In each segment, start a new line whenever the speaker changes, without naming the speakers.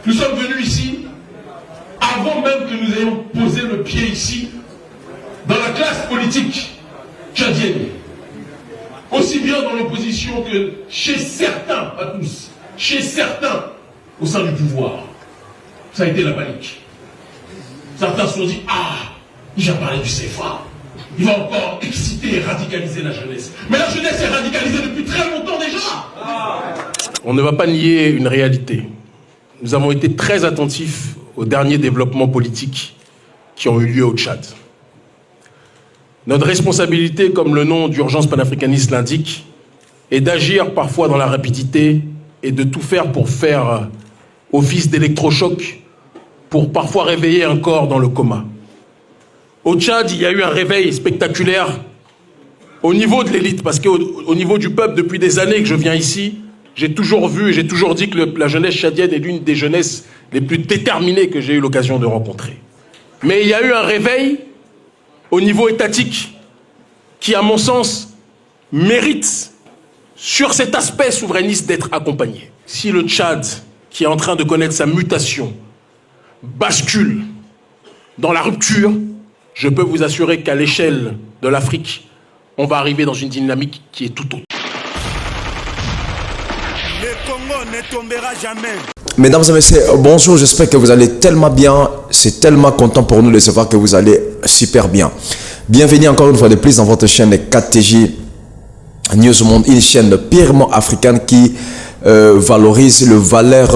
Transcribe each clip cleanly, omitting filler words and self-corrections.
Nous sommes venus ici, avant même que nous ayons posé le pied ici, dans la classe politique tchadienne, aussi bien dans l'opposition que chez certains, pas tous, chez certains au sein du pouvoir. Ça a été la panique. Certains se sont dit, ah, il va parler du CFA. Il va encore exciter et radicaliser la jeunesse. Mais la jeunesse est radicalisée depuis très longtemps déjà.
On ne va pas nier une réalité. Nous avons été très attentifs aux derniers développements politiques qui ont eu lieu au Tchad. Notre responsabilité, comme le nom d'urgence panafricaniste l'indique, est d'agir parfois dans la rapidité et de tout faire pour faire office d'électrochoc, pour parfois réveiller un corps dans le coma. Au Tchad, il y a eu un réveil spectaculaire au niveau de l'élite, parce qu'au niveau du peuple, depuis des années que je viens ici, j'ai toujours vu et j'ai toujours dit que la jeunesse tchadienne est l'une des jeunesses les plus déterminées que j'ai eu l'occasion de rencontrer. Mais il y a eu un réveil au niveau étatique qui, à mon sens, mérite sur cet aspect souverainiste d'être accompagné. Si le Tchad, qui est en train de connaître sa mutation, bascule dans la rupture, je peux vous assurer qu'à l'échelle de l'Afrique, on va arriver dans une dynamique qui est tout autre.
Le Congo ne tombera jamais.
Mesdames et messieurs, bonjour, j'espère que vous allez tellement bien. C'est tellement content pour nous de savoir que vous allez super bien. Bienvenue encore une fois de plus dans votre chaîne KTJ News Monde, une chaîne purement africaine qui valorise le valeur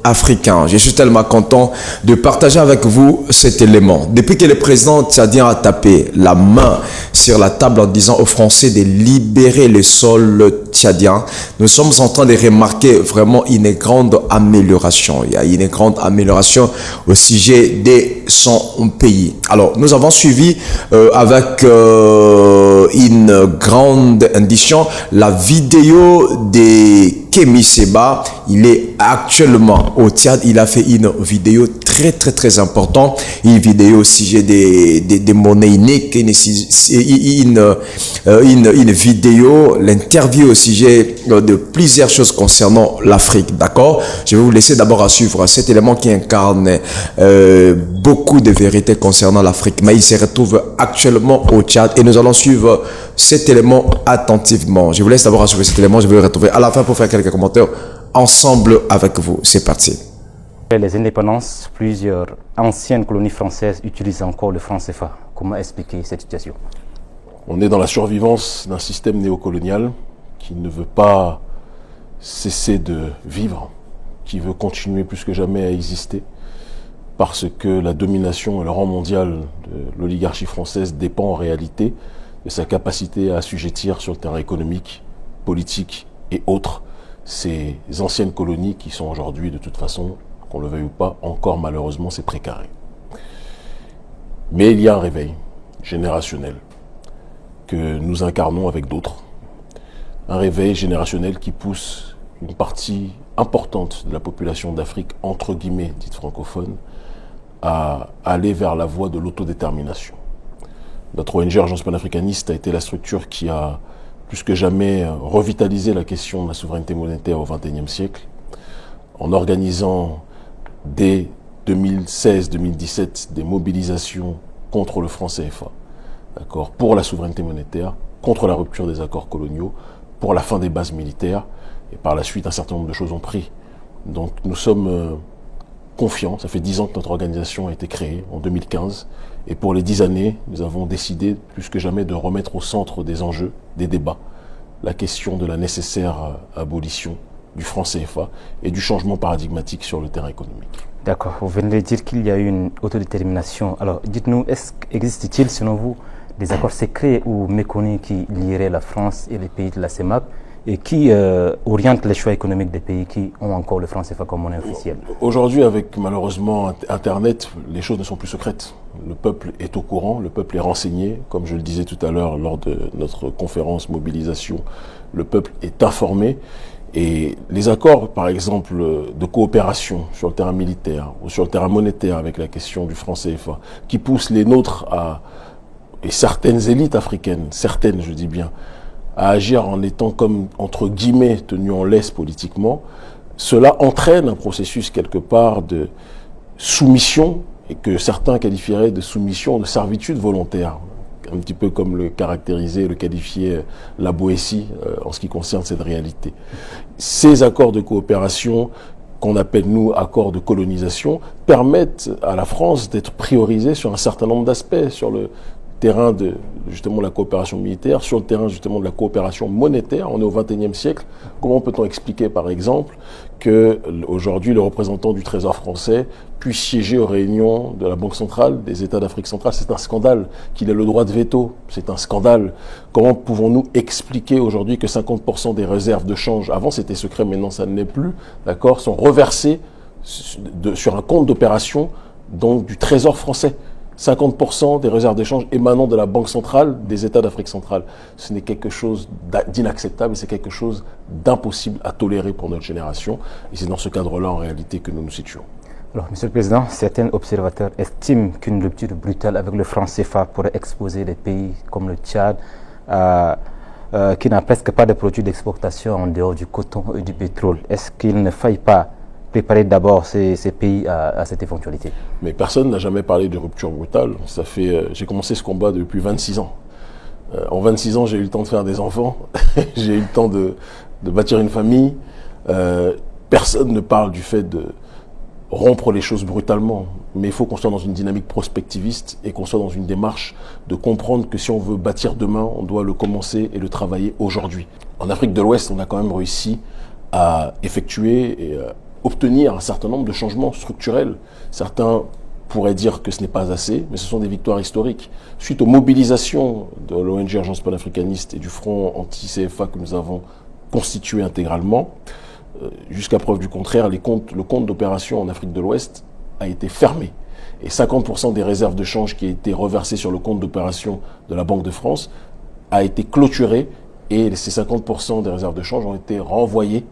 africain. Je suis tellement content de partager avec vous cet élément. Depuis que le président tchadien a tapé la main sur la table en disant aux Français de libérer le sol tchadien, nous sommes en train de remarquer vraiment une grande amélioration. Il y a une grande amélioration au sujet de son pays. Alors, nous avons suivi avec une grande indication la vidéo de Kémy Séba. Il est actuellement au Tchad. Il a fait une vidéo très importante, une vidéo au sujet des monnaies uniques, une vidéo, l'interview au sujet de plusieurs choses concernant l'Afrique. D'accord? Je vais vous laisser d'abord à suivre cet élément qui incarne beaucoup de vérités concernant l'Afrique, mais il se retrouve actuellement au Tchad et nous allons suivre cet élément attentivement. Je vous laisse d'abord à suivre cet élément. Je vais le retrouver à la fin pour faire quelques commentaires ensemble avec vous. C'est parti.
Les indépendances, plusieurs anciennes colonies françaises utilisent encore le franc CFA. Comment expliquer cette situation?
On est dans la survivance d'un système néocolonial qui ne veut pas cesser de vivre, qui veut continuer plus que jamais à exister, parce que la domination et le rang mondial de l'oligarchie française dépend en réalité de sa capacité à assujettir sur le terrain économique, politique et autres ces anciennes colonies qui sont aujourd'hui de toute façon, qu'on le veuille ou pas, encore malheureusement c'est précaré. Mais il y a un réveil générationnel que nous incarnons avec d'autres. Un réveil générationnel qui pousse une partie importante de la population d'Afrique, entre guillemets, dite francophone, à aller vers la voie de l'autodétermination. Notre ONG Urgence panafricaniste a été la structure qui a plus que jamais revitalisé la question de la souveraineté monétaire au XXIe siècle, en organisant dès 2016-2017 des mobilisations contre le franc CFA, d'accord, pour la souveraineté monétaire, contre la rupture des accords coloniaux, pour la fin des bases militaires, et par la suite un certain nombre de choses ont pris. Donc nous sommes confiants, ça fait 10 ans que notre organisation a été créée, en 2015, et pour les 10 années, nous avons décidé plus que jamais de remettre au centre des enjeux, des débats, la question de la nécessaire abolition du franc CFA et du changement paradigmatique sur le terrain économique.
D'accord, vous venez de dire qu'il y a eu une autodétermination. Alors dites-nous, existe-t-il selon vous des accords secrets ou méconnus qui lieraient la France et les pays de la CEMAC et qui orientent les choix économiques des pays qui ont encore le franc CFA comme monnaie officielle?
Aujourd'hui, avec malheureusement Internet, les choses ne sont plus secrètes. Le peuple est au courant, le peuple est renseigné. Comme je le disais tout à l'heure lors de notre conférence mobilisation, le peuple est informé. Et les accords, par exemple, de coopération sur le terrain militaire ou sur le terrain monétaire avec la question du franc CFA, qui poussent les nôtres et certaines élites africaines, certaines je dis bien, à agir en étant comme, entre guillemets, tenus en laisse politiquement, cela entraîne un processus quelque part de soumission, et que certains qualifieraient de soumission, de servitude volontaire, un petit peu comme le caractérisait, le qualifiait la Boétie en ce qui concerne cette réalité. Ces accords de coopération, qu'on appelle nous accords de colonisation, permettent à la France d'être priorisée sur un certain nombre d'aspects, sur le terrain de justement la coopération militaire, sur le terrain justement de la coopération monétaire. On est au XXIe siècle. Comment peut-on expliquer par exemple que aujourd'hui le représentant du Trésor français puisse siéger aux réunions de la Banque centrale des États d'Afrique centrale? C'est un scandale. Qu'il ait le droit de veto, c'est un scandale. Comment pouvons-nous expliquer aujourd'hui que 50% des réserves de change, avant c'était secret, maintenant ça ne l'est plus, d'accord, sont reversées sur un compte d'opération donc du Trésor français? 50% des réserves d'échange émanant de la Banque centrale des États d'Afrique centrale. Ce n'est quelque chose d'inacceptable et c'est quelque chose d'impossible à tolérer pour notre génération. Et c'est dans ce cadre-là, en réalité, que nous nous situons.
Alors, Monsieur le Président, certains observateurs estiment qu'une rupture brutale avec le franc CFA pourrait exposer des pays comme le Tchad, qui n'a presque pas de produits d'exportation en dehors du coton et du pétrole. Est-ce qu'il ne faille pas préparer d'abord ces pays à cette éventualité?
Mais personne n'a jamais parlé de rupture brutale. J'ai commencé ce combat depuis 26 ans. En 26 ans, j'ai eu le temps de faire des enfants, j'ai eu le temps de bâtir une famille. Personne ne parle du fait de rompre les choses brutalement. Mais il faut qu'on soit dans une dynamique prospectiviste et qu'on soit dans une démarche de comprendre que si on veut bâtir demain, on doit le commencer et le travailler aujourd'hui. En Afrique de l'Ouest, on a quand même réussi à effectuer et obtenir un certain nombre de changements structurels. Certains pourraient dire que ce n'est pas assez, mais ce sont des victoires historiques. Suite aux mobilisations de l'ONG Agence panafricaniste et du Front anti-CFA que nous avons constitué intégralement, jusqu'à preuve du contraire, le compte d'opération en Afrique de l'Ouest a été fermé. Et 50% des réserves de change qui a été reversées sur le compte d'opération de la Banque de France a été clôturé et ces 50% des réserves de change ont été renvoyées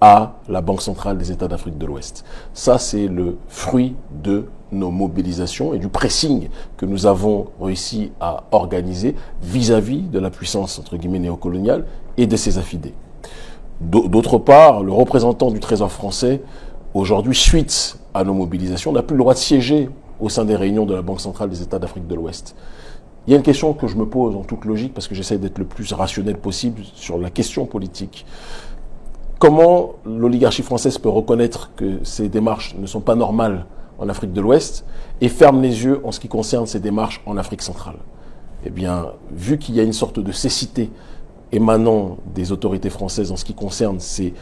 à la Banque centrale des États d'Afrique de l'Ouest. Ça, c'est le fruit de nos mobilisations et du pressing que nous avons réussi à organiser vis-à-vis de la puissance, entre guillemets, néocoloniale et de ses affidés. D'autre part, le représentant du Trésor français, aujourd'hui, suite à nos mobilisations, n'a plus le droit de siéger au sein des réunions de la Banque centrale des États d'Afrique de l'Ouest. Il y a une question que je me pose en toute logique, parce que j'essaie d'être le plus rationnel possible sur la question politique. Comment l'oligarchie française peut reconnaître que ces démarches ne sont pas normales en Afrique de l'Ouest et ferme les yeux en ce qui concerne ces démarches en Afrique centrale? Eh bien, vu qu'il y a une sorte de cécité émanant des autorités françaises en ce qui concerne ces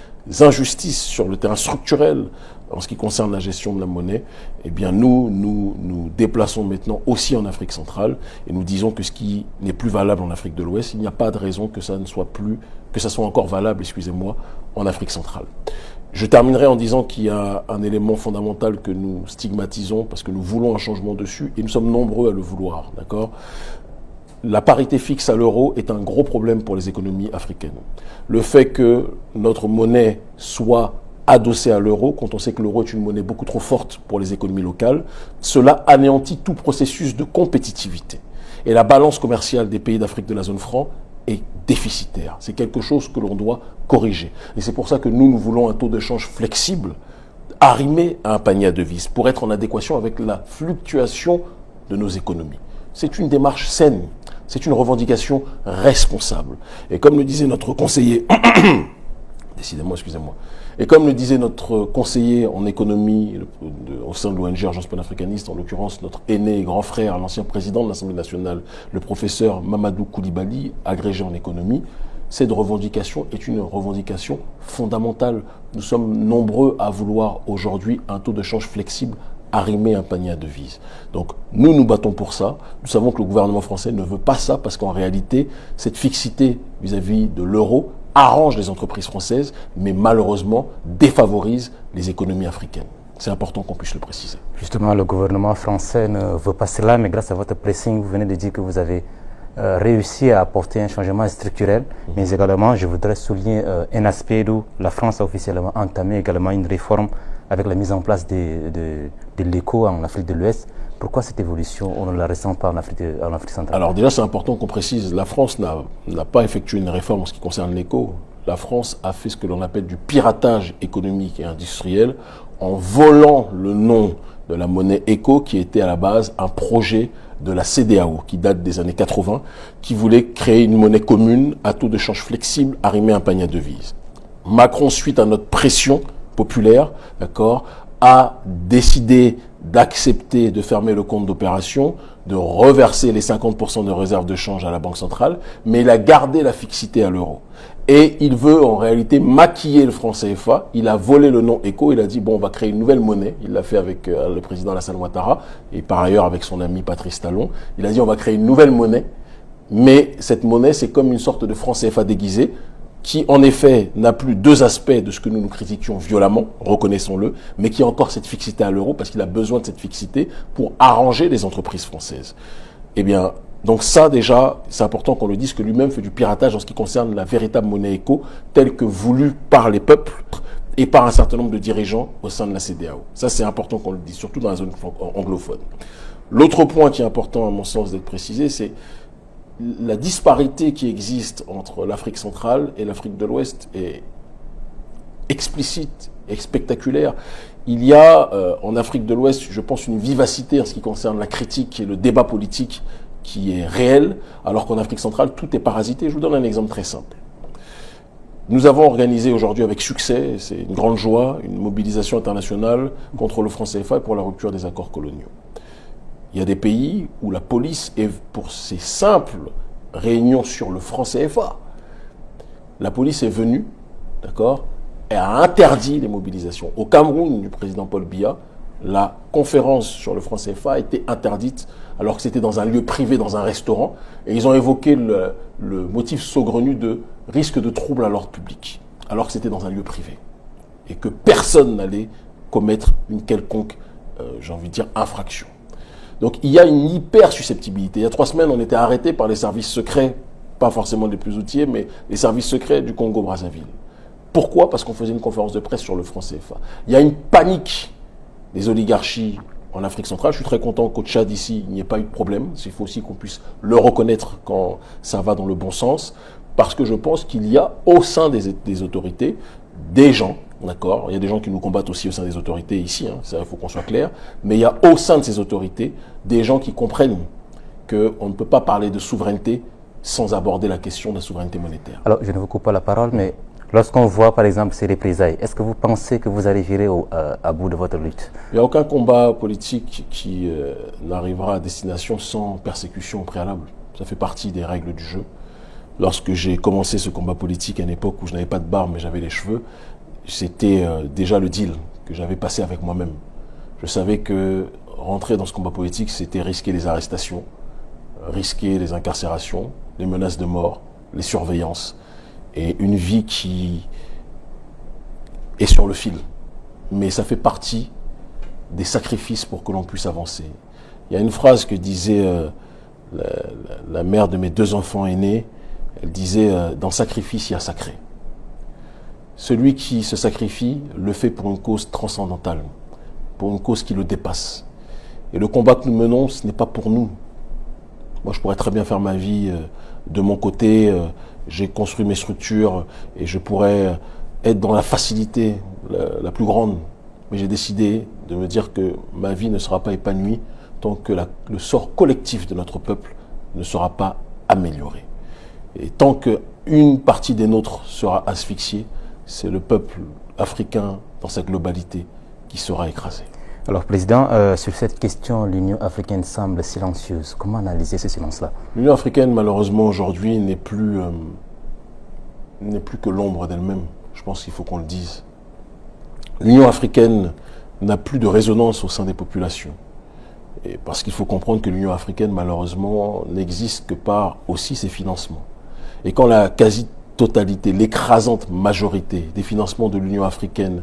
injustices sur le terrain structurel, en ce qui concerne la gestion de la monnaie, eh bien nous déplaçons maintenant aussi en Afrique centrale et nous disons que ce qui n'est plus valable en Afrique de l'Ouest, il n'y a pas de raison que ça ne soit plus, que ça soit encore valable, excusez-moi, en Afrique centrale. Je terminerai en disant qu'il y a un élément fondamental que nous stigmatisons parce que nous voulons un changement dessus et nous sommes nombreux à le vouloir, d'accord ? La parité fixe à l'euro est un gros problème pour les économies africaines. Le fait que notre monnaie soit adossée à l'euro, quand on sait que l'euro est une monnaie beaucoup trop forte pour les économies locales, cela anéantit tout processus de compétitivité. Et la balance commerciale des pays d'Afrique de la zone franc est déficitaire. C'est quelque chose que l'on doit corriger. Et c'est pour ça que nous voulons un taux de change flexible, arrimé à un panier à devises, pour être en adéquation avec la fluctuation de nos économies. C'est une démarche saine, c'est une revendication responsable. Et comme le disait notre conseiller, décidément, excusez-moi, et comme le disait notre conseiller en économie au sein de l'ONG Agence panafricaniste, en l'occurrence notre aîné et grand frère, l'ancien président de l'Assemblée nationale, le professeur Mamadou Koulibaly, agrégé en économie, cette revendication est une revendication fondamentale. Nous sommes nombreux à vouloir aujourd'hui un taux de change flexible arrimé à un panier à devises. Donc nous nous battons pour ça. Nous savons que le gouvernement français ne veut pas ça parce qu'en réalité, cette fixité vis-à-vis de l'euro arrange les entreprises françaises, mais malheureusement défavorise les économies africaines. C'est important qu'on puisse le préciser.
Justement, le gouvernement français ne veut pas cela, mais grâce à votre pressing, vous venez de dire que vous avez réussi à apporter un changement structurel, mais également, je voudrais souligner un aspect où la France a officiellement entamé également une réforme avec la mise en place de l'éco en Afrique de l'Ouest. Pourquoi cette évolution, on ne la ressent pas en Afrique centrale?
Alors déjà, c'est important qu'on précise, la France n'a pas effectué une réforme en ce qui concerne l'éco. la France a fait ce que l'on appelle du piratage économique et industriel en volant le nom de la monnaie ECO qui était à la base un projet de la CEDEAO qui date des années 80 qui voulait créer une monnaie commune à taux de change flexible arrimé à un panier à devises. Macron, suite à notre pression populaire, d'accord, a décidé d'accepter de fermer le compte d'opération, de reverser les 50% de réserves de change à la Banque centrale, mais il a gardé la fixité à l'euro. Et il veut en réalité maquiller le franc CFA. Il a volé le nom ECO, il a dit bon, on va créer une nouvelle monnaie. Il l'a fait avec le président Alassane Ouattara et par ailleurs avec son ami Patrice Talon. Il a dit on va créer une nouvelle monnaie, mais cette monnaie c'est comme une sorte de franc CFA déguisé qui en effet n'a plus deux aspects de ce que nous critiquions violemment, reconnaissons-le, mais qui a encore cette fixité à l'euro parce qu'il a besoin de cette fixité pour arranger les entreprises françaises. Eh bien, donc ça déjà, c'est important qu'on le dise, que lui-même fait du piratage en ce qui concerne la véritable monnaie ECO, telle que voulue par les peuples et par un certain nombre de dirigeants au sein de la CEDEAO. Ça, c'est important qu'on le dise, surtout dans la zone anglophone. L'autre point qui est important à mon sens d'être précisé, c'est la disparité qui existe entre l'Afrique centrale et l'Afrique de l'Ouest est explicite et spectaculaire. Il y a en Afrique de l'Ouest, je pense, une vivacité en ce qui concerne la critique et le débat politique qui est réel, alors qu'en Afrique centrale, tout est parasité. Je vous donne un exemple très simple. Nous avons organisé aujourd'hui avec succès, c'est une grande joie, une mobilisation internationale contre le franc CFA et pour la rupture des accords coloniaux. Il y a des pays où la police est pour ces simples réunions sur le franc CFA. La police est venue, d'accord, et a interdit les mobilisations. Au Cameroun, du président Paul Biya, la conférence sur le franc CFA a été interdite alors que c'était dans un lieu privé, dans un restaurant, et ils ont évoqué le motif saugrenu de risque de trouble à l'ordre public, alors que c'était dans un lieu privé, et que personne n'allait commettre une quelconque, j'ai envie de dire, infraction. Donc il y a une hyper-susceptibilité. Il y a 3 semaines, on était arrêtés par les services secrets, pas forcément les plus outillés, mais les services secrets du Congo-Brazzaville. Pourquoi ? Parce qu'on faisait une conférence de presse sur le franc CFA. Il y a une panique des oligarchies en Afrique centrale. Je suis très content qu'au Tchad, ici, il n'y ait pas eu de problème. Il faut aussi qu'on puisse le reconnaître quand ça va dans le bon sens. Parce que je pense qu'il y a au sein des autorités des gens, d'accord, il y a des gens qui nous combattent aussi au sein des autorités ici, hein, ça, il faut qu'on soit clair, mais il y a au sein de ces autorités des gens qui comprennent qu'on ne peut pas parler de souveraineté sans aborder la question de la souveraineté monétaire.
Alors, je ne vous coupe pas la parole, mais lorsqu'on voit par exemple ces représailles, est-ce que vous pensez que vous arriverez à bout de votre lutte ?
Il n'y a aucun combat politique qui n'arrivera à destination sans persécution au préalable. Ça fait partie des règles du jeu. Lorsque j'ai commencé ce combat politique à une époque où je n'avais pas de barbe mais j'avais les cheveux, c'était déjà le deal que j'avais passé avec moi-même. Je savais que rentrer dans ce combat politique, c'était risquer les arrestations, risquer les incarcérations, les menaces de mort, les surveillances et une vie qui est sur le fil. Mais ça fait partie des sacrifices pour que l'on puisse avancer. Il y a une phrase que disait la mère de mes 2 enfants aînés. Elle disait « Dans sacrifice, il y a sacré ». Celui qui se sacrifie le fait pour une cause transcendantale, pour une cause qui le dépasse. Et le combat que nous menons, ce n'est pas pour nous. Moi, je pourrais très bien faire ma vie de mon côté. J'ai construit mes structures et je pourrais être dans la facilité la plus grande. Mais j'ai décidé de me dire que ma vie ne sera pas épanouie tant que le sort collectif de notre peuple ne sera pas amélioré. Et tant qu'une partie des nôtres sera asphyxiée, c'est le peuple africain dans sa globalité qui sera écrasé.
Alors, Président, sur cette question, l'Union africaine semble silencieuse. Comment analyser ce silence-là ?
L'Union africaine, malheureusement, aujourd'hui, n'est plus que l'ombre d'elle-même. Je pense qu'il faut qu'on le dise. L'Union africaine n'a plus de résonance au sein des populations. Et parce qu'il faut comprendre que l'Union africaine, malheureusement, n'existe que par aussi ses financements. Et quand la quasi-totalité, l'écrasante majorité des financements de l'Union africaine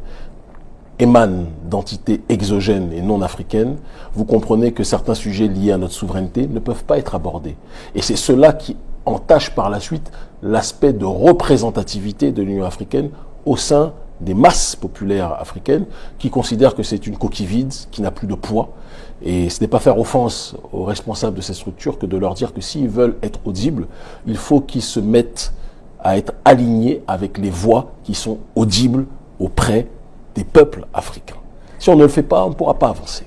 émanent d'entités exogènes et non africaines, vous comprenez que certains sujets liés à notre souveraineté ne peuvent pas être abordés. Et c'est cela qui entache par la suite l'aspect de représentativité de l'Union africaine au sein des masses populaires africaines qui considèrent que c'est une coquille vide, qui n'a plus de poids. Et ce n'est pas faire offense aux responsables de ces structures que de leur dire que s'ils veulent être audibles, il faut qu'ils se mettent à être alignée avec les voix qui sont audibles auprès des peuples africains. Si on ne le fait pas, on ne pourra pas avancer.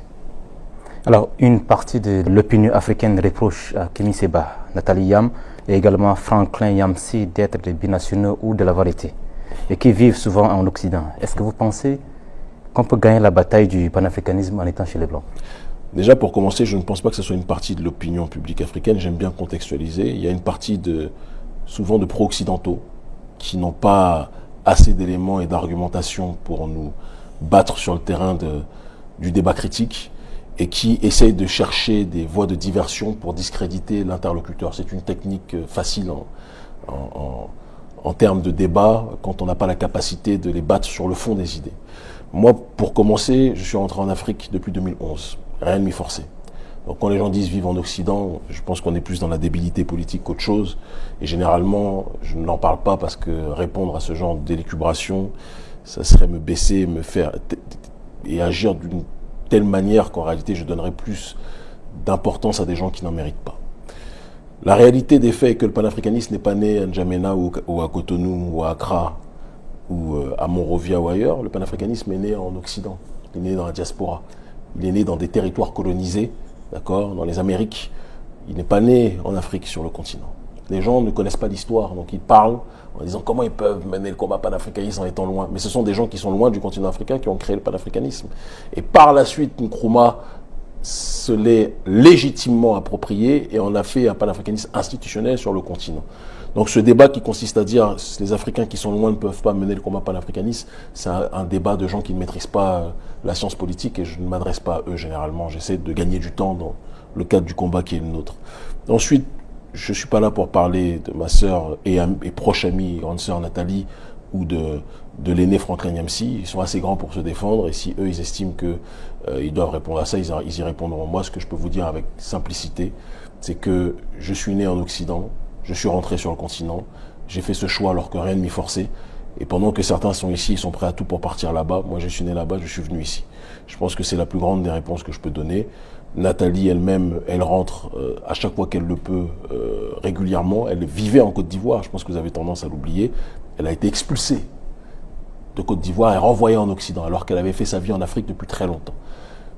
Alors, une partie de l'opinion africaine reproche à Kémy Séba, Nathalie Yam et également Franklin Yamsi d'être des binationaux ou de la variété et qui vivent souvent en Occident. Est-ce que vous pensez qu'on peut gagner la bataille du panafricanisme en étant chez les Blancs?
Déjà, pour commencer, je ne pense pas que ce soit une partie de l'opinion publique africaine. J'aime bien contextualiser. Il y a une partie souvent de pro-occidentaux qui n'ont pas assez d'éléments et d'argumentation pour nous battre sur le terrain du débat critique et qui essayent de chercher des voies de diversion pour discréditer l'interlocuteur. C'est une technique facile en termes de débat quand on n'a pas la capacité de les battre sur le fond des idées. Moi, pour commencer, je suis rentré en Afrique depuis 2011. Rien de m'y forcer. Donc quand les gens disent vivre en Occident, je pense qu'on est plus dans la débilité politique qu'autre chose. Et généralement, je n'en parle pas parce que répondre à ce genre d'élucubration, ça serait me baisser, me faire et agir d'une telle manière qu'en réalité, je donnerais plus d'importance à des gens qui n'en méritent pas. La réalité des faits est que le panafricanisme n'est pas né à N'Djamena ou à Cotonou ou à Accra ou à Monrovia ou ailleurs. Le panafricanisme est né en Occident. Il est né dans la diaspora. Il est né dans des territoires colonisés, d'accord, dans les Amériques. Il n'est pas né en Afrique, sur le continent. Les gens ne connaissent pas l'histoire, donc ils parlent en disant comment ils peuvent mener le combat panafricaniste en étant loin. Mais ce sont des gens qui sont loin du continent africain qui ont créé le panafricanisme. Et par la suite, Nkrumah se l'est légitimement approprié et en a fait un panafricanisme institutionnel sur le continent. Donc ce débat qui consiste à dire les Africains qui sont loin ne peuvent pas mener le combat panafricaniste, c'est un débat de gens qui ne maîtrisent pas la science politique et je ne m'adresse pas à eux généralement. J'essaie de gagner du temps dans le cadre du combat qui est le nôtre. Ensuite, je ne suis pas là pour parler de ma sœur et proche amie, grande sœur Nathalie, ou de l'aîné Franklin Yamsi. Ils sont assez grands pour se défendre et si eux ils estiment qu'ils doivent répondre à ça, ils y répondront. Moi, ce que je peux vous dire avec simplicité, c'est que je suis né en Occident, je suis rentré sur le continent, j'ai fait ce choix alors que rien ne m'y forçait. Et pendant que certains sont ici, ils sont prêts à tout pour partir là-bas. Moi, je suis né là-bas, je suis venu ici. Je pense que c'est la plus grande des réponses que je peux donner. Nathalie elle-même, elle rentre à chaque fois qu'elle le peut régulièrement. Elle vivait en Côte d'Ivoire, je pense que vous avez tendance à l'oublier. Elle a été expulsée de Côte d'Ivoire et renvoyée en Occident alors qu'elle avait fait sa vie en Afrique depuis très longtemps.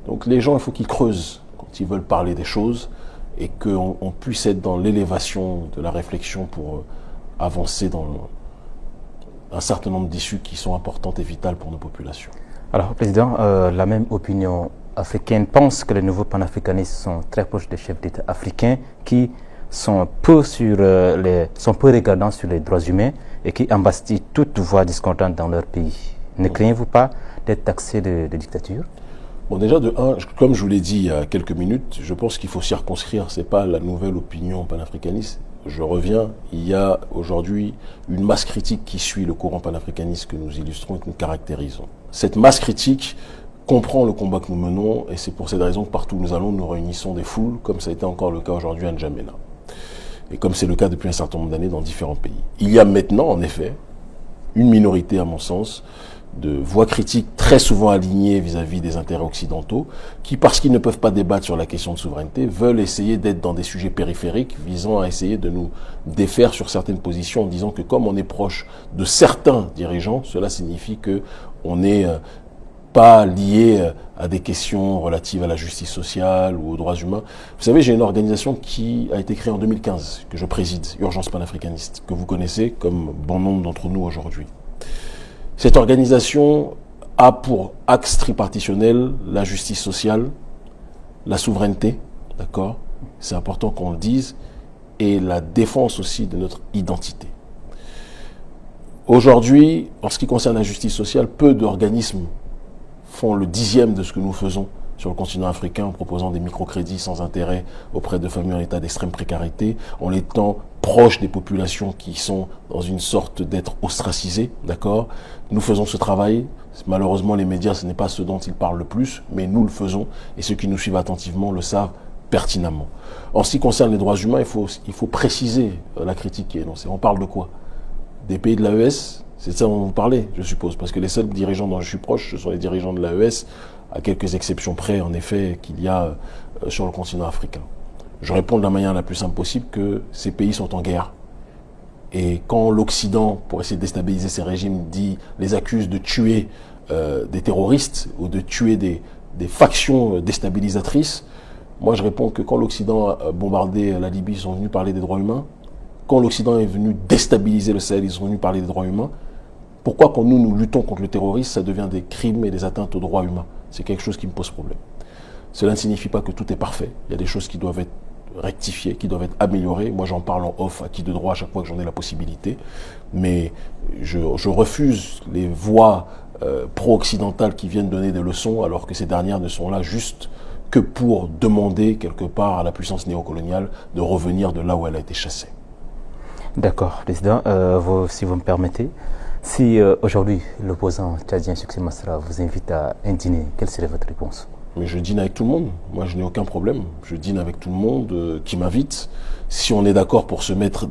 Donc les gens, il faut qu'ils creusent quand ils veulent parler des choses et qu'on puisse être dans l'élévation de la réflexion pour avancer dans un certain nombre d'issues qui sont importantes et vitales pour nos populations. Alors,
Président, la même opinion africaine pense que les nouveaux panafricanistes sont très proches des chefs d'État africains qui sont peu regardants sur les droits humains et qui embastillent toute voix discordante dans leur pays. Ne craignez-vous pas d'être taxé de dictature?
Bon, déjà, de un, comme je vous l'ai dit il y a quelques minutes, je pense qu'il faut circonscrire, c'est pas la nouvelle opinion panafricaniste. Je reviens, il y a aujourd'hui une masse critique qui suit le courant panafricaniste que nous illustrons et que nous caractérisons. Cette masse critique comprend le combat que nous menons et c'est pour cette raison que partout où nous allons, nous réunissons des foules, comme ça a été encore le cas aujourd'hui à N'Djamena. Et comme c'est le cas depuis un certain nombre d'années dans différents pays. Il y a maintenant, en effet, une minorité, à mon sens, de voix critiques très souvent alignées vis-à-vis des intérêts occidentaux, qui, parce qu'ils ne peuvent pas débattre sur la question de souveraineté, veulent essayer d'être dans des sujets périphériques visant à essayer de nous défaire sur certaines positions en disant que comme on est proche de certains dirigeants, cela signifie que on n'est pas lié à des questions relatives à la justice sociale ou aux droits humains. Vous savez, j'ai une organisation qui a été créée en 2015, que je préside, Urgence panafricaniste, que vous connaissez comme bon nombre d'entre nous aujourd'hui. Cette organisation a pour axe tripartitionnel la justice sociale, la souveraineté, d'accord, c'est important qu'on le dise, et la défense aussi de notre identité. Aujourd'hui, en ce qui concerne la justice sociale, peu d'organismes font le 10e de ce que nous faisons sur le continent africain en proposant des microcrédits sans intérêt auprès de familles en état d'extrême précarité, en étant proches des populations qui sont dans une sorte d'être ostracisées, d'accord? Nous faisons ce travail. Malheureusement, les médias, ce n'est pas ce dont ils parlent le plus, mais nous le faisons et ceux qui nous suivent attentivement le savent pertinemment. En ce qui concerne les droits humains, il faut préciser la critique qui est énoncée. On parle de quoi? Des pays de l'AES? C'est de ça dont vous parlez, je suppose, parce que les seuls dirigeants dont je suis proche, ce sont les dirigeants de l'AES, à quelques exceptions près, en effet, qu'il y a sur le continent africain. Je réponds de la manière la plus simple possible que ces pays sont en guerre Et quand l'Occident, pour essayer de déstabiliser ces régimes, les accuse de tuer des terroristes ou de tuer des factions déstabilisatrices, moi je réponds que quand l'Occident a bombardé la Libye, ils sont venus parler des droits humains. Quand l'Occident est venu déstabiliser le Sahel, ils sont venus parler des droits humains. Pourquoi quand nous luttons contre le terrorisme, ça devient des crimes et des atteintes aux droits humains? C'est quelque chose qui me pose problème. Cela ne signifie pas que tout est parfait. Il y a des choses qui doivent être rectifiées, qui doivent être améliorées. Moi, j'en parle en off à qui de droit à chaque fois que j'en ai la possibilité. Mais je refuse les voix pro-occidentales qui viennent donner des leçons, alors que ces dernières ne sont là juste que pour demander quelque part à la puissance néocoloniale de revenir de là où elle a été chassée.
D'accord, Président. Si vous me permettez, si aujourd'hui l'opposant tchadien Succès Masra vous invite à un dîner, quelle serait votre réponse?
Mais je dîne avec tout le monde. Moi, je n'ai aucun problème. Je dîne avec tout le monde qui m'invite. Si on est d'accord pour se mettre,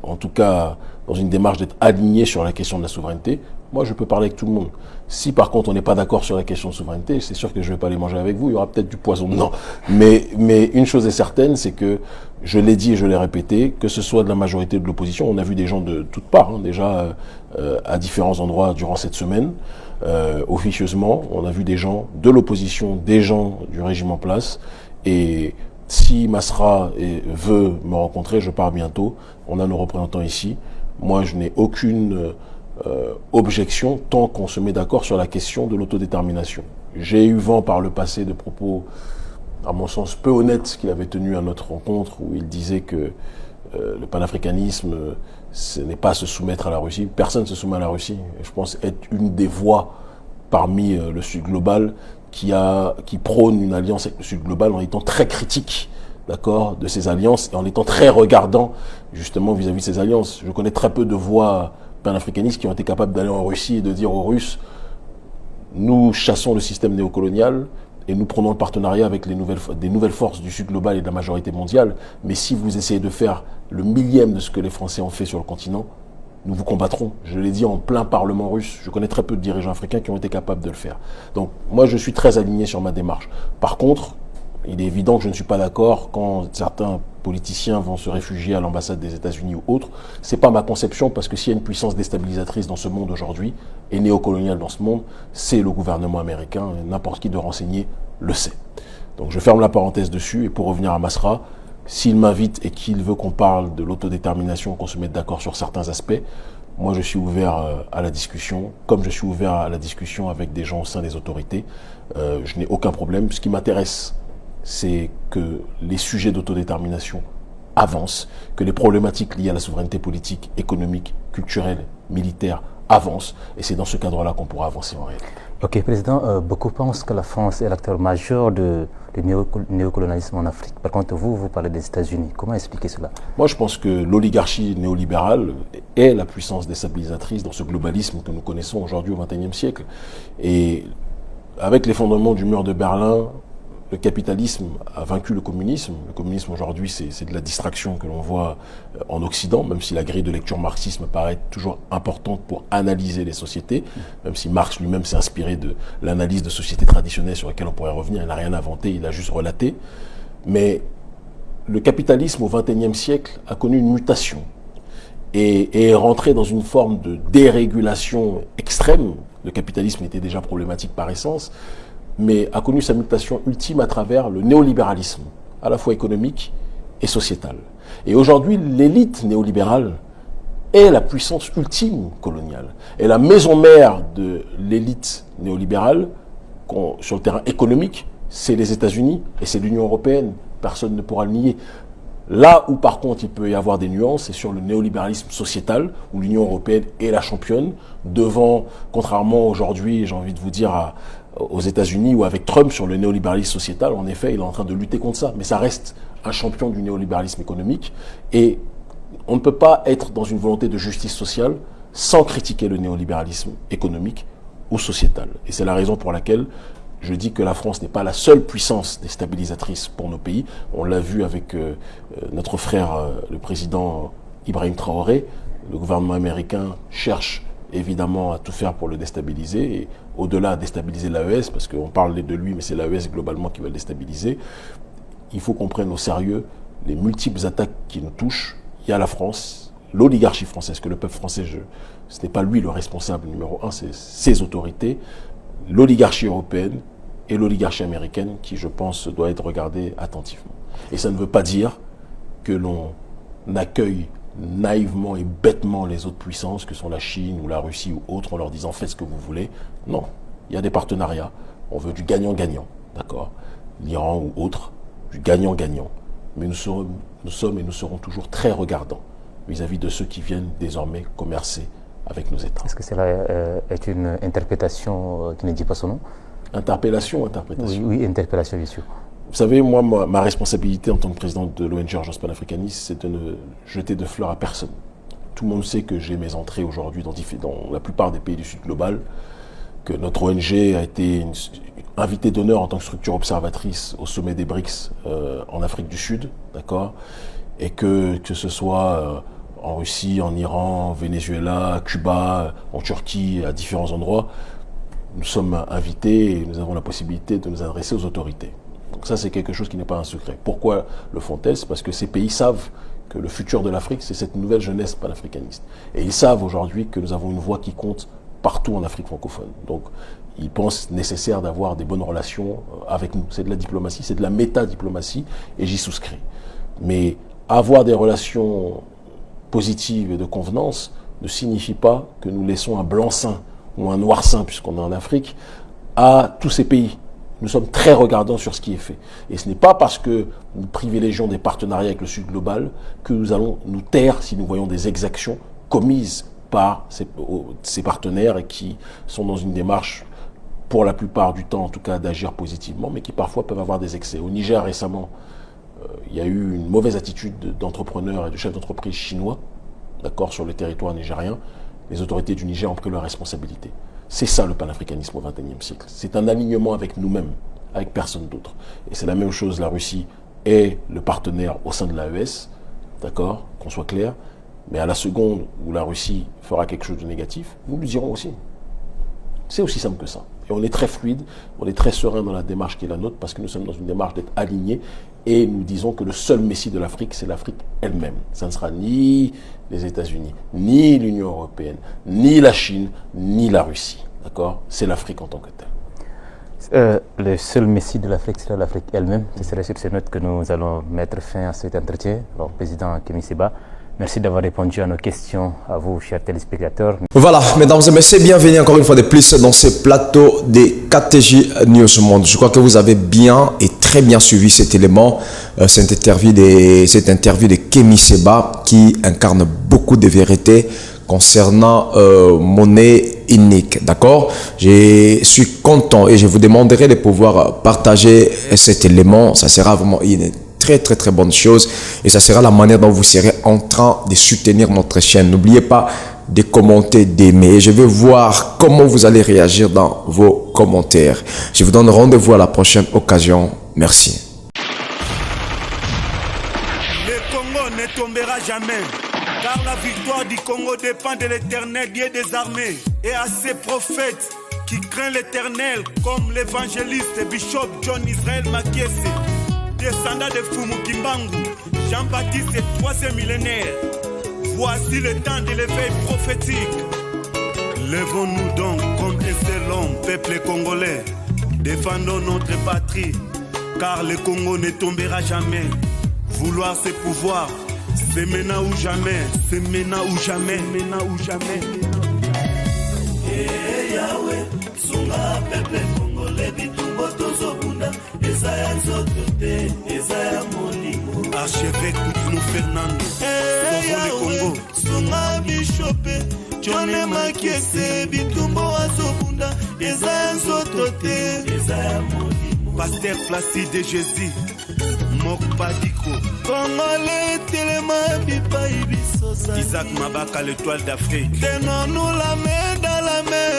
en tout cas, dans une démarche d'être aligné sur la question de la souveraineté, moi, je peux parler avec tout le monde. Si, par contre, on n'est pas d'accord sur la question de souveraineté, c'est sûr que je ne vais pas aller manger avec vous. Il y aura peut-être du poison dedans. Mais une chose est certaine, c'est que je l'ai dit et je l'ai répété, que ce soit de la majorité ou de l'opposition, on a vu des gens de toutes parts, déjà à différents endroits durant cette semaine. Officieusement, on a vu des gens de l'opposition, des gens du régime en place. Et si Masra veut me rencontrer, je pars bientôt. On a nos représentants ici. Moi, je n'ai aucune objection tant qu'on se met d'accord sur la question de l'autodétermination. J'ai eu vent par le passé de propos, à mon sens, peu honnêtes qu'il avait tenus à notre rencontre, où il disait que le panafricanisme, ce n'est pas se soumettre à la Russie. Personne ne se soumet à la Russie. Et je pense être une des voix parmi le Sud global qui prône une alliance avec le Sud global en étant très critique, d'accord, de ces alliances et en étant très regardant justement vis-à-vis de ces alliances. Je connais très peu de voix panafricanistes qui ont été capables d'aller en Russie et de dire aux Russes: nous chassons le système néocolonial et nous prenons le partenariat avec des nouvelles forces du Sud global et de la majorité mondiale. Mais si vous essayez de faire le millième de ce que les Français ont fait sur le continent, nous vous combattrons. Je l'ai dit en plein Parlement russe. Je connais très peu de dirigeants africains qui ont été capables de le faire. Donc moi, je suis très aligné sur ma démarche. Par contre, il est évident que je ne suis pas d'accord quand certains politiciens vont se réfugier à l'ambassade des États-Unis ou autres. C'est pas ma conception, parce que s'il y a une puissance déstabilisatrice dans ce monde aujourd'hui et néocoloniale dans ce monde, c'est le gouvernement américain. N'importe qui de renseigner le sait. Donc je ferme la parenthèse dessus. Et pour revenir à Masra, s'il m'invite et qu'il veut qu'on parle de l'autodétermination, qu'on se mette d'accord sur certains aspects, moi je suis ouvert à la discussion, comme je suis ouvert à la discussion avec des gens au sein des autorités. Je n'ai aucun problème. Ce qui m'intéresse, c'est que les sujets d'autodétermination avancent, que les problématiques liées à la souveraineté politique, économique, culturelle, militaire avancent, et c'est dans ce cadre-là qu'on pourra avancer en réalité.
Ok, Président, beaucoup pensent que la France est l'acteur majeur du néocolonialisme en Afrique. Par contre, vous parlez des États-Unis. Comment expliquer cela?
Moi, je pense que l'oligarchie néolibérale est la puissance déstabilisatrice dans ce globalisme que nous connaissons aujourd'hui au XXIe siècle. Et avec l'effondrement du mur de Berlin, le capitalisme a vaincu le communisme. Le communisme aujourd'hui, c'est de la distraction que l'on voit en Occident, même si la grille de lecture marxiste me paraît toujours importante pour analyser les sociétés, même si Marx lui-même s'est inspiré de l'analyse de sociétés traditionnelles sur lesquelles on pourrait revenir. Il n'a rien inventé, il a juste relaté. Mais le capitalisme au XXIe siècle a connu une mutation et est rentré dans une forme de dérégulation extrême. Le capitalisme était déjà problématique par essence, mais a connu sa mutation ultime à travers le néolibéralisme, à la fois économique et sociétal. Et aujourd'hui, l'élite néolibérale est la puissance ultime coloniale. Et la maison mère de l'élite néolibérale, sur le terrain économique, c'est les États-Unis et c'est l'Union européenne. Personne ne pourra le nier. Là où par contre il peut y avoir des nuances, c'est sur le néolibéralisme sociétal, où l'Union européenne est la championne, devant, contrairement aujourd'hui, j'ai envie de vous dire, aux États-Unis ou avec Trump sur le néolibéralisme sociétal. En effet, il est en train de lutter contre ça. Mais ça reste un champion du néolibéralisme économique. Et on ne peut pas être dans une volonté de justice sociale sans critiquer le néolibéralisme économique ou sociétal. Et c'est la raison pour laquelle je dis que la France n'est pas la seule puissance déstabilisatrice pour nos pays. On l'a vu avec notre frère, le président Ibrahim Traoré. Le gouvernement américain cherche évidemment à tout faire pour le déstabiliser, et au-delà de déstabiliser l'AES, parce qu'on parle de lui, mais c'est l'AES globalement qui va le déstabiliser. Il faut qu'on prenne au sérieux les multiples attaques qui nous touchent. Il y a la France, l'oligarchie française, que le peuple français, ce n'est pas lui le responsable numéro un, c'est ses autorités, l'oligarchie européenne et l'oligarchie américaine qui, je pense, doit être regardée attentivement. Et ça ne veut pas dire que l'on accueille naïvement et bêtement les autres puissances que sont la Chine ou la Russie ou autres en leur disant faites ce que vous voulez. Non, il y a des partenariats, on veut du gagnant-gagnant, d'accord, l'Iran ou autre, du gagnant-gagnant. Mais nous sommes et nous serons toujours très regardants vis-à-vis de ceux qui viennent désormais commercer avec nos États.
Est-ce que cela est une interprétation qui ne dit pas son nom?
Interpellation ou interprétation?
Oui, interpellation, bien sûr.
Vous savez, moi, ma responsabilité en tant que président de l'ONG Urgence Panafricaniste, c'est de ne jeter de fleurs à personne. Tout le monde sait que j'ai mes entrées aujourd'hui dans la plupart des pays du Sud global, que notre ONG a été invitée d'honneur en tant que structure observatrice au sommet des BRICS en Afrique du Sud, d'accord, et que ce soit en Russie, en Iran, au Venezuela, à Cuba, en Turquie, à différents endroits, nous sommes invités et nous avons la possibilité de nous adresser aux autorités. Donc ça, c'est quelque chose qui n'est pas un secret. Pourquoi le font-elles? Parce que ces pays savent que le futur de l'Afrique, c'est cette nouvelle jeunesse panafricaniste. Et ils savent aujourd'hui que nous avons une voix qui compte partout en Afrique francophone. Donc, ils pensent nécessaire d'avoir des bonnes relations avec nous. C'est de la diplomatie, c'est de la métadiplomatie, et j'y souscris. Mais avoir des relations positives et de convenance ne signifie pas que nous laissons un blanc-seing ou un noir-seing, puisqu'on est en Afrique, à tous ces pays. Nous sommes très regardants sur ce qui est fait. Et ce n'est pas parce que nous privilégions des partenariats avec le Sud global que nous allons nous taire si nous voyons des exactions commises par ces partenaires et qui sont dans une démarche, pour la plupart du temps en tout cas, d'agir positivement, mais qui parfois peuvent avoir des excès. Au Niger récemment, il y a eu une mauvaise attitude d'entrepreneurs et de chefs d'entreprise chinois, d'accord, sur le territoire nigérien. Les autorités du Niger ont pris leurs responsabilités. C'est ça le panafricanisme au XXIe siècle. C'est un alignement avec nous-mêmes, avec personne d'autre. Et c'est la même chose, la Russie est le partenaire au sein de l'AES, d'accord, qu'on soit clair, mais à la seconde où la Russie fera quelque chose de négatif, nous le dirons aussi. C'est aussi simple que ça. Et on est très fluide, on est très serein dans la démarche qui est la nôtre, parce que nous sommes dans une démarche d'être alignés, et nous disons que le seul messie de l'Afrique, c'est l'Afrique elle-même. Ça ne sera ni les États-Unis, ni l'Union européenne, ni la Chine, ni la Russie. D'accord? C'est l'Afrique en tant que telle.
Le seul messie de l'Afrique sera l'Afrique elle-même. Ce serait sur ces notes que nous allons mettre fin à cet entretien. Alors, Président Kémy Séba, merci d'avoir répondu à nos questions, à vous, chers téléspectateurs.
Voilà, mesdames et messieurs, bienvenue encore une fois de plus dans ce plateau des KTJ News Monde. Je crois que vous avez bien et très bien suivi cet élément, cette interview de Kémy Séba qui incarne beaucoup de vérités concernant monnaie unique, d'accord? Je suis content et je vous demanderai de pouvoir partager cet élément. Ça sera vraiment une très bonne chose et ça sera la manière dont vous serez en train de soutenir notre chaîne. N'oubliez pas de commenter, d'aimer. Je veux voir comment vous allez réagir dans vos commentaires. Je vous donne rendez-vous à la prochaine occasion. Merci.
Le Congo ne tombera jamais, car la victoire du Congo dépend de l'Éternel, Dieu des armées, et à ses prophètes qui craignent l'Éternel, comme l'évangéliste et bishop John Israël Makiese, descendant de Fumu Kimbangu, Jean-Baptiste et troisième millénaire. Voici le temps de l'éveil prophétique. Lèvons-nous donc comme un seul homme, peuple congolais. Défendons notre patrie, car le Congo ne tombera jamais. Vouloir c'est pouvoir, c'est maintenant ou jamais, c'est maintenant ou jamais, maintenant ou jamais. Yahweh, sunga peuple congolais, bitumbo tozobunda, Ezaya Zotote, Ezaya Molimo. Archevêque Koutounou Fernando, Yahweh, sunga bishopé, John Makiese, bitumbo azobunda, Ezaya Zotote, Ezaya Molimo. Pasteur Placide Jésus, Mokpadiko, Congolais Téléma Bipa Ibisosa, Isaac Mabaka, l'étoile d'Afrique. Tenons-nous la main dans la main.